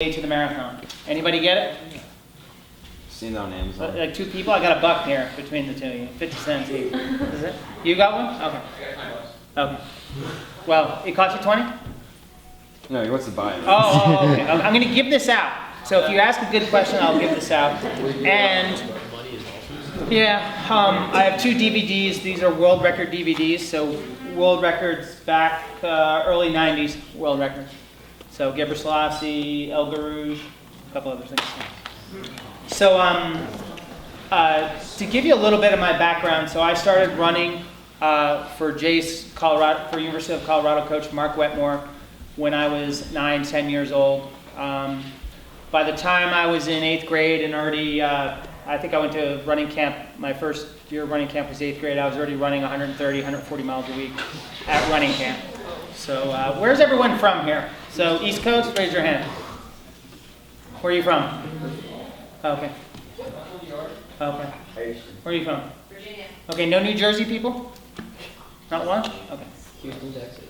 to the marathon. Anybody get it? Seen that on Amazon. Like two people? I got a buck here between the two of you. 50 cents each. Is it? You got one? Okay. Okay. Well, it cost you 20? No, he wants to buy it. Oh, okay. I'm going to give this out. So if you ask a good question, I'll give this out. And yeah, I have two DVDs. These are world record DVDs. So world records back early 90s world records. So Gebre Selassie, El Garouge, a couple other things. So to give you a little bit of my background, so I started running for Jace, Colorado, for University of Colorado coach Mark Wetmore when I was 9, 10 years old. By the time I was in 8th grade and already, I think I went to running camp, my first year of running camp was 8th grade, I was already running 130, 140 miles a week at running camp. So where's everyone from here? So East Coast, raise your hand. Where are you from? Okay. Okay. Where are you from? Virginia. Okay, no New Jersey people? Not one? Okay. Houston, Texas.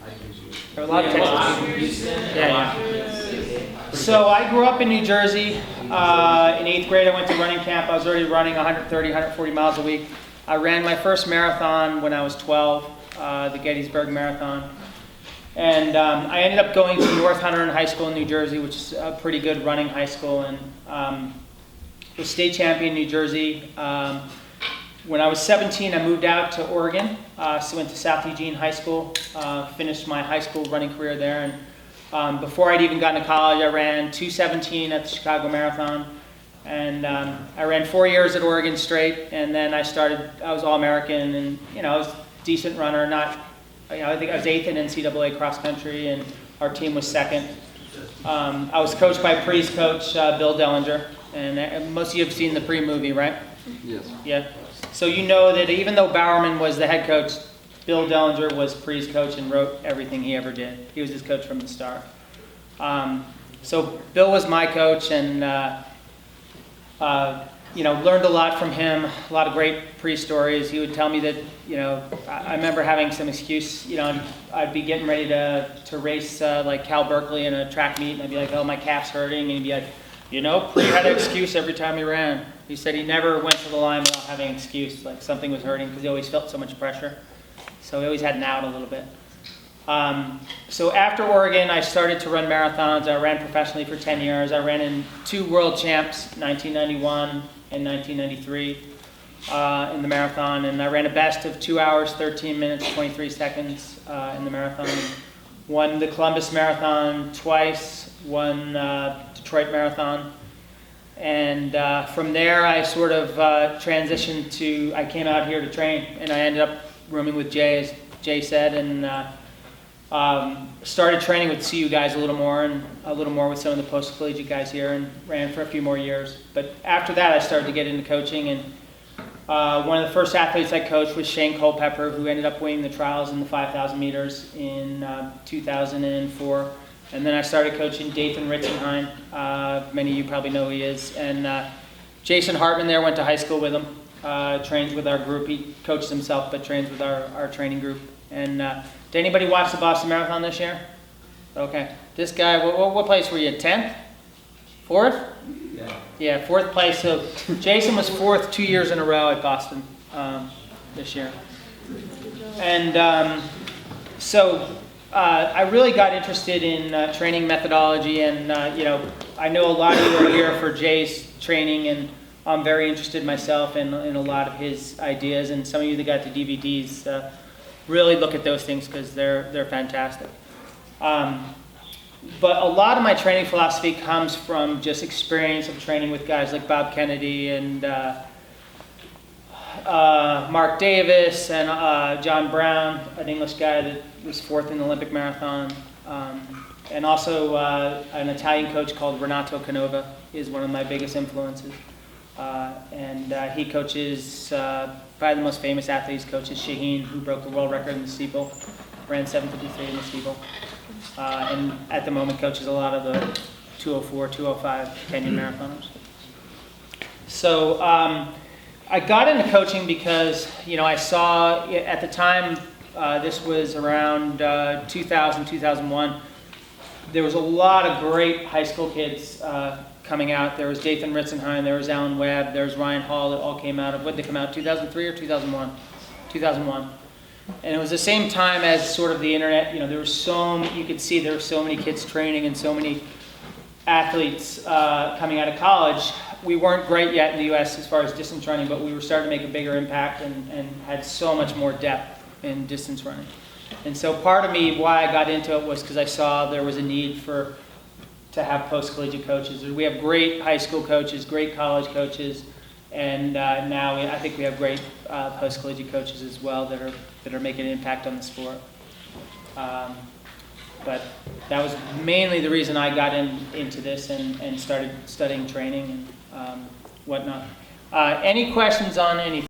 There are a lot of Texas people. Yeah. So I grew up in New Jersey. In 8th grade, I went to running camp. I was already running 130, 140 miles a week. I ran my first marathon when I was 12, the Gettysburg Marathon. And I ended up going to North Hunterdon High School in New Jersey, which is a pretty good running high school, and was state champion in New Jersey. When I was 17, I moved out to Oregon, so went to South Eugene High School, finished my high school running career there. And before I'd even gotten to college, I ran 2:17 at the Chicago Marathon. And I ran 4 years at Oregon straight, and then I was All-American, and I was a decent runner, I think I was 8th in NCAA cross country, and our team was 2nd. I was coached by Pre's coach, Bill Dellinger, and most of you have seen the Pre movie, right? Yes. Yeah. So you know that even though Bowerman was the head coach, Bill Dellinger was Pre's coach and wrote everything he ever did. He was his coach from the start. So Bill was my coach, and learned a lot from him, a lot of great pre-stories. He would tell me that, I remember having some excuse, I'd be getting ready to race like Cal Berkeley in a track meet, and I'd be like, oh, my calf's hurting, and he'd be like, Pre had an excuse every time he ran. He said he never went to the line without having an excuse, like something was hurting, because he always felt so much pressure. So he always had an out a little bit. So after Oregon, I started to run marathons. I ran professionally for 10 years. I ran in 2 world champs, 1991 and 1993 in the marathon. And I ran a best of 2 hours, 13 minutes, 23 seconds in the marathon. Won the Columbus Marathon twice, won Detroit Marathon. And from there, I sort of transitioned to, I came out here to train, and I ended up rooming with Jay, as Jay said, and started training with CU guys a little more, and a little more with some of the post-collegiate guys here, and ran for a few more years. But after that, I started to get into coaching, and one of the first athletes I coached was Shane Culpepper, who ended up winning the trials in the 5,000 meters in 2004. And then I started coaching Dathan Ritzenheim. Many of you probably know who he is. And Jason Hartmann there, went to high school with him, trains with our group. He coaches himself, but trains with our training group. And did anybody watch the Boston Marathon this year? Okay. This guy, what place were you in? 10th? 4th? Yeah, 4th place. So Jason was 4th 2 years in a row at Boston this year. And so I really got interested in training methodology, and I know a lot of you are here for Jay's training, and I'm very interested myself in a lot of his ideas, and some of you that got the DVDs really look at those things because they're fantastic. But a lot of my training philosophy comes from just experience of training with guys like Bob Kennedy and Mark Davis and John Brown, an English guy that was 4th in the Olympic marathon, and also an Italian coach called Renato Canova is one of my biggest influences. And he coaches, probably the most famous athlete he coaches, Shaheen, who broke the world record in the steeple, ran 7:53 in the steeple, and at the moment coaches a lot of the 204, 205 Kenyan marathoners. So I got into coaching because, I saw at the time, this was around 2000, 2001, there was a lot of great high school kids coming out. There was Dathan Ritzenheim, there was Alan Webb, there was Ryan Hall that all came out of, what did they come out, 2003 or 2001? 2001. And it was the same time as sort of the internet, you know, there was you could see there were so many kids training and so many athletes coming out of college. We weren't great yet in the US as far as distance running, but we were starting to make a bigger impact and had so much more depth in distance running. And so part of me, why I got into it was because I saw there was a need to have post-collegiate coaches. We have great high school coaches, great college coaches, and now I think we have great post-collegiate coaches as well that are making an impact on the sport. But that was mainly the reason I got into this and started studying training and whatnot. Any questions on anything?